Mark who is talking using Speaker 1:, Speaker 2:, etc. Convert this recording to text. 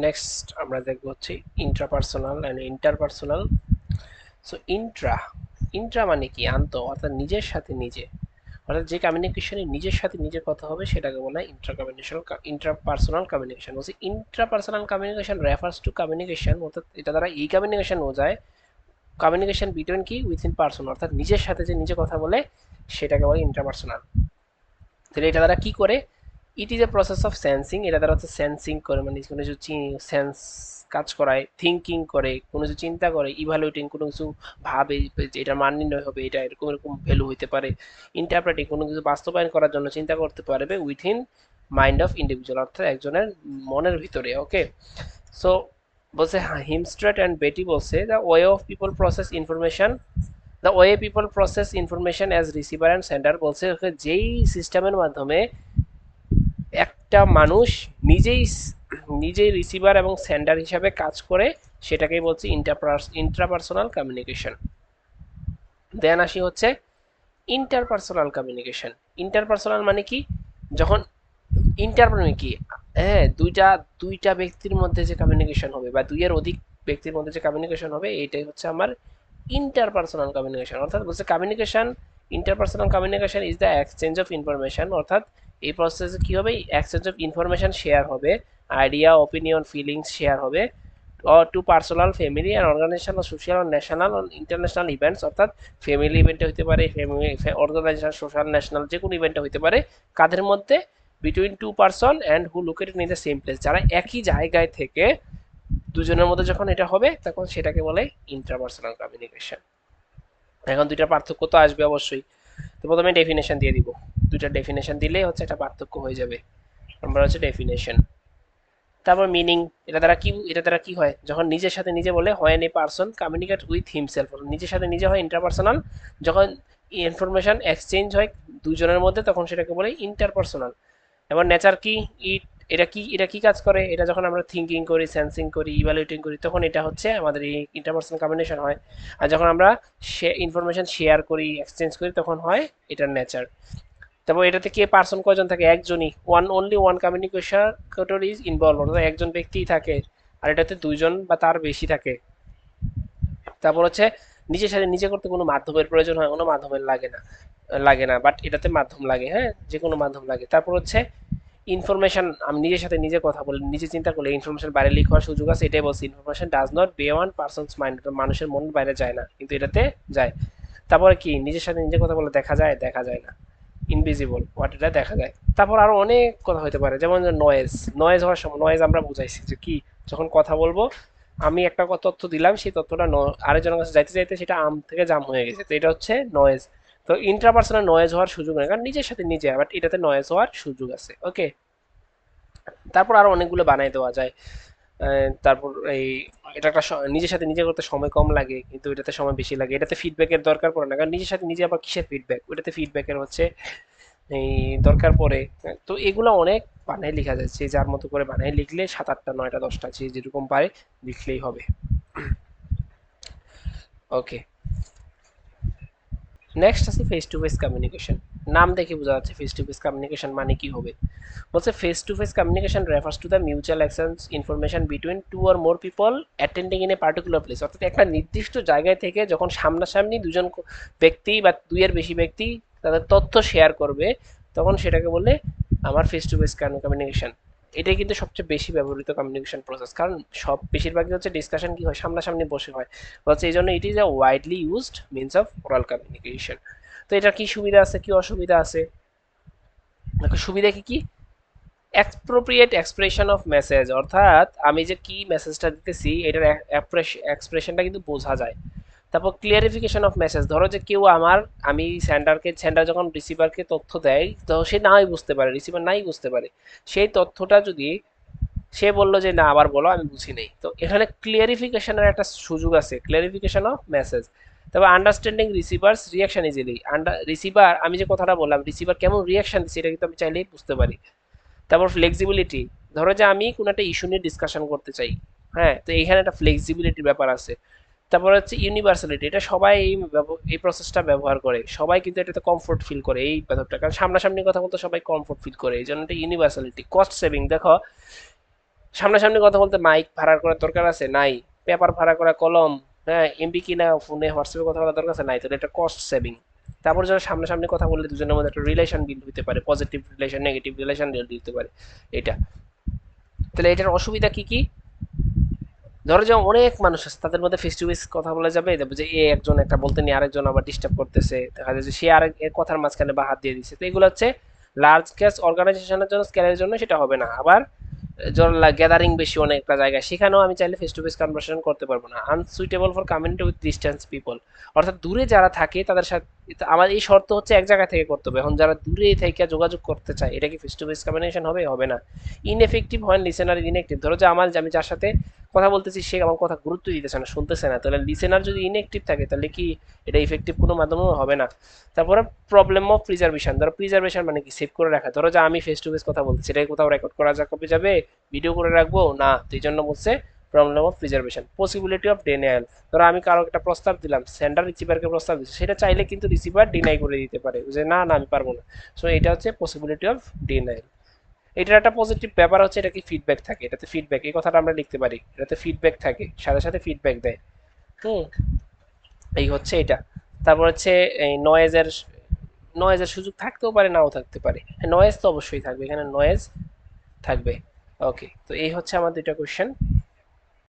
Speaker 1: Next আমরা দেখব হচ্ছে intrapersonal and interpersonal. So Intra মানে কি? অর্থাৎ নিজের সাথে নিজে, অর্থাৎ যে কমিউনিকেশনে নিজের সাথে নিজে কথা হবে সেটাকে বলা হয় ইন্ট্রাপার্সোনাল কমিউনিকেশন। বলছি intrapersonal communication refers two communication, অর্থাৎ এটা দ্বারা এই কমিউনিকেশন বোঝায় কমিউনিকেশন বিটুইন কি উইথিন পার্সন, অর্থাৎ নিজের সাথে যে নিজে কথা বলে সেটাকে বলে ইন্ট্রাপার্সোনাল। তাহলে এটা দ্বারা কি করে? It is a process of sensing, এটা দ্বারা হচ্ছে সেন্সিং করে, মানে কোনো কিছু সেন্স কাজ করায়, থিঙ্কিং করে, কোনো কিছু চিন্তা করে, ইভালুয়েটিং কোনো কিছু ভাবে যে এটা মান নির্ণয় হবে, এটা এরকম এরকম ভ্যালু হইতে পারে, ইন্টারপ্রেটিং কোনো কিছু বাস্তবায়ন করার জন্য চিন্তা করতে পারবে উইথিন মাইন্ড অফ ইন্ডিভিজুয়াল, অর্থাৎ একজনের মনের ভিতরে। ওকে, সো বলছে হিমস্ট্রেট অ্যান্ড বেটি বলছে the way of people process information, the way people process information as receiver and sender, বলছে যেই সিস্টেমের মাধ্যমে একটা মানুষ নিজেই নিজেই রিসিভার এবং সেন্ডার হিসাবে কাজ করে সেটাকেই বলছি ইন্ট্রাপার্সোনাল কমিউনিকেশন। দেন আসি হচ্ছে ইন্টারপার্সোনাল কমিউনিকেশন। ইন্টারপার্সোনাল মানে কি? যখন ইন্টার মানে কি? হ্যাঁ, দুইটা দুইটা ব্যক্তির মধ্যে যে কমিউনিকেশন হবে বা দুইয়ের অধিক ব্যক্তির মধ্যে যে কমিউনিকেশন হবে এইটাই হচ্ছে আমার ইন্টারপার্সোনাল কমিউনিকেশন। অর্থাৎ বলছে communication, interpersonal communication is the exchange of information, অর্থাৎ এই প্রসেসে কি হবে? এক্সচেঞ্জ অফ ইনফরমেশন শেয়ার হবে, আইডিয়া, অপিনিয়ন, ফিলিংস শেয়ার হবে, or to personal, family and organizational, social or national or international events, অর্থাৎ ফ্যামিলি ইভেন্টে হতে পারে, ফ্যামিলি অর্গানাইজেশন, সোশ্যাল, ন্যাশনাল, যে কোনো ইভেন্টে হতে পারে। কাদের মধ্যে? Between two person and who located in the same place, যারা একই জায়গায় থেকে দুজনের মধ্যে যখন এটা হবে তখন সেটাকে বলে ইন্ট্রাপার্সোনাল কমিউনিকেশন। এখন দুইটা পার্থক্য তো আসবে অবশ্যই। তো প্রথমে ডেফিনেশন দিয়ে দিব, দুইটা ডেফিনেশন দিলেই হচ্ছে একটা পার্থক্য হয়ে যাবে। নাম্বার হচ্ছে ডেফিনেশন, তারপর মিনিং। এটা দ্বারা কি হয়? যখন নিজের সাথে নিজে বলে হয় a person communicate with himself, নিজের সাথে নিজে হয় ইন্টারপার্সোনাল। যখন ইনফরমেশন এক্সচেঞ্জ হয় দুজনের মধ্যে তখন সেটাকে বলে ইন্টারপার্সোনাল। এবার নেচার কি? ইট, এটা কি কাজ করে? এটা যখন আমরা থিঙ্কিং করি, সেন্সিং করি, ইভ্যালুয়েটিং করি তখন এটা হচ্ছে আমাদের এই ইন্টারপার্সোনাল কমিউনিকেশন হয়। আর যখন আমরা ইনফরমেশন শেয়ার করি, এক্সচেঞ্জ করি তখন হয় এটার নেচার। তারপর এটাতে কে পার্সন কয়জন থাকে? একজনই, ওয়ান কমিউনিকেশন ইজ ইনভলভ, অর্থাৎ একজন ব্যক্তিই থাকে। আর এটাতে দুইজন বা তার বেশি থাকে। তারপর হচ্ছে নিজের সাথে নিজে করতে কোনো মাধ্যমের প্রয়োজন হয়? কোনো মাধ্যমের লাগে না, বাট এটাতে মাধ্যম লাগে, হ্যাঁ, যে কোনো মাধ্যম লাগে। তারপর হচ্ছে ইনফরমেশন, আমি নিজের সাথে নিজে কথা বলি, নিজে চিন্তা করলে ইনফরমেশন বাইরে লিক হওয়ার সুযোগ আছে, এটাই বলছি information does not beyond persons mind, মানুষের মনের বাইরে যায় না কিন্তু এটাতে যায়। তারপরে কি? নিজের সাথে নিজে কথা বলে দেখা যায়? দেখা যায় না, ইনভিজিবল, হোয়াট, এটা দেখা যায়। তারপর আরো অনেক কথা হতে পারে, যেমন নয়েজ। নয়েজ হওয়ার সময়, নয়েজ আমরা বুঝাইছি যে কি, যখন কথা বলবো আমি একটা তথ্য দিলাম, সেই তথ্যটা আরেকজনের কাছে যাইতে যাইতে সেটা আম থেকে জাম হয়ে গেছে, তো এটা হচ্ছে নয়েজ। তো ইন্ট্রাপার্সোনাল নয়েজ হওয়ার সুযোগ নেই, কারণ নিজের সাথে নিজে, বাট এটাতে নয়েজ হওয়ার সুযোগ আছে। ওকে, তারপর আরো অনেকগুলো বানাই দেওয়া যায়। তারপর এই, এটা একটা নিজের সাথে নিজে করতে সময় কম লাগে কিন্তু এটাতে সময় বেশি লাগে। এটাতে ফিডব্যাকের দরকার পড়ে না, কারণ নিজের সাথে নিজে আবার কিসের ফিডব্যাক, ওটাতে ফিডব্যাকের হচ্ছে এই দরকার পড়ে। তো এগুলো অনেক বানাই লেখা যাচ্ছে, যার মতো করে বানাই লিখলে 7, 8, 9, 10টা যে যেরকম পারে লিখলেই হবে। ওকে, নেক্সট আছে ফেস টু ফেস কমিউনিকেশন। নাম দেখে বোঝা যাচ্ছে ফেস টু ফেস কমিউনিকেশন মানে কি হবে। বলছে face to face communication refers to the mutual exchange information between two or more people attending in a particular place, অর্থাৎ একটা নির্দিষ্ট জায়গায় থেকে যখন সামনাসামনি দুজন ব্যক্তি বা দুইয়ের বেশি ব্যক্তি তাদের তথ্য শেয়ার করবে তখন সেটাকে বলে আমার ফেস টু ফেস কমিউনিকেশন। এটাই কিন্তু সবচেয়ে বেশি ব্যবহৃত কমিউনিকেশন প্রসেস, কারণ বেশিরভাগই হচ্ছে ডিসকাশন কি হয়, সামনাসামনি বসে হয়। বলছে এই জন্য it is a widely used means of oral communication. তো এটা কি সুবিধা আছে, কি অসুবিধা আছে? দেখো সুবিধা কি কি? অ্যাপ্রোপ্রিয়েট এক্সপ্রেশন অফ মেসেজ, অর্থাৎ আমি যে কি মেসেজটা দিতেছি এটার এক্সপ্রেশনটা কিন্তু বোঝা যায়। তারপর ক্লিয়ারিফিকেশন অফ মেসেজ, ধরো যে কেউ আমি সেন্ডার যখন রিসিভারকে তথ্য দেয় তো সে নাই বুঝতে পারে, রিসিভার নাই বুঝতে পারে, সেই তথ্যটা যদি সে বললো যে না আবার বলো আমি বুঝি নেই, তো এখানে ক্লিয়ারিফিকেশনের একটা সুযোগ আছে, ক্লিয়ারিফিকেশন অফ মেসেজ। তবে understanding receivers reaction easily, receiver আমি যে কথাটা বললাম রিসিভার কেমন রিয়াকশন দিচ্ছে এটা কিন্তু আমি চাইলেই বুঝতে পারি। তারপর ফ্লেক্সিবিলিটি, ধরো যে আমি কোনো একটা ইস্যু নিয়ে ডিসকাশন করতে চাই, হ্যাঁ, তো এইখানে একটা ফ্লেক্সিবিলিটির ব্যাপার আছে। তারপর হচ্ছে ইউনিভার্সালিটি, এটা সবাই এই প্রসেসটা ব্যবহার করে, সবাই কিন্তু এটাতে কমফোর্ট ফিল করে এই ব্যাপারটা, কারণ সামনাসামনি কথা বলতে সবাই কমফোর্ট ফিল করে, এই জন্য এটা ইউনিভার্সালিটি। কস্ট সেভিং, দেখো সামনাসামনি কথা বলতে মাইক ভাড়া করার দরকার আছে? নাই। পেপার ভাড়া করা, কলম, হ্যাঁ, এমবি কিনা, ফোনে হোয়াটসঅ্যাপে কথা বলার দরকার আছে? নাই। তাহলে এটা কস্ট সেভিং। তারপর যারা সামনাসামনি কথা বললে দুজনের মধ্যে একটা রিলেশন বিল্ড হতে পারে, positive relation, negative relation build হতে পারে। এটা, তাহলে এটার অসুবিধা কি কি? ধরো যে অনেক মানুষ আছে, তাদের মধ্যে ফেস টু ফেস কথা বলা যাবে, দেখবো যে এ একজন একটা বলতে নিয়ে আরেকজন আবার ডিস্টার্ব করতেছে, দেখা যায় যে সে আরেক এর কথার মাঝখানে বা হাত দিয়ে দিচ্ছে। তো এগুলো হচ্ছে লার্জ স্কেল অর্গানাইজেশনের জন্য, স্কেলের জন্য সেটা হবে না। আবার যখন গ্যাদারিং বেশি অনেকটা জায়গায়, সেখানেও আমি চাইলে ফেস টু ফেস কনভারসেশন করতে পারবো না। Unsuitable for community with distance people, অর্থাৎ দূরে যারা থাকে তাদের সাথে আমার এই শর্ত হচ্ছে এক জায়গা থেকে করতে হবে। এখন যারা দূরে থেকে যোগাযোগ করতে চায়, এটা কি ফেস টু ফেস কমিউনিকেশন হবে? হবে না। ইনএফেক্টিভ হয় লিসেনার, ইনএক্টিভ। ধরো যে আমি যার সাথে কথা বলতেছি সে আমার কথা গুরুত্ব দিতেছে না, শুনতেছে না, তাহলে লিসেনার যদি ইনএক্টিভ থাকে তাহলে কি এটা ইফেক্টিভ কোনো মাধ্যমেও হবে না। তারপরে প্রবলেম অফ প্রিজার্ভেশন। ধরো প্রিজার্ভেশন মানে কি? সেভ করে রাখা। ধরো যে আমি ফেস টু ফেস কথা বলতেছি, এটা কোথাও রেকর্ড করা যাবে যাবে, ভিডিও করে রাখবো না, তো এই জন্য বলছে problem of preservation. Possibility of Daniel. ধরো আমি কারো একটা প্রস্তাব দিলাম, সেন্ডার রিসিভারকে প্রস্তাব দিচ্ছে, সেটা চাইলে কিন্তু রিসিভার ডিনাই করে দিতে পারে যে না না আমি পারবো না। সো এটা হচ্ছে পসিবিলিটি অফ ডিনাইল। এটার একটা পজিটিভ ব্যাপার হচ্ছে এটা কি ফিডব্যাক থাকে, এটাতে ফিডব্যাক, এই কথাটা আমরা লিখতে পারি, এটাতে ফিডব্যাক থাকে, সাথে সাথে ফিডব্যাক দেয়। হুম, এই হচ্ছে এটা। তারপর হচ্ছে এই নয়েজের, নয়েজের সুযোগ থাকতেও পারে নাও থাকতে পারে। নয়েজ তো অবশ্যই থাকবে, এখানে নয়েজ থাকবে। ওকে, তো এই হচ্ছে আমার দুইটা কোশ্চেন।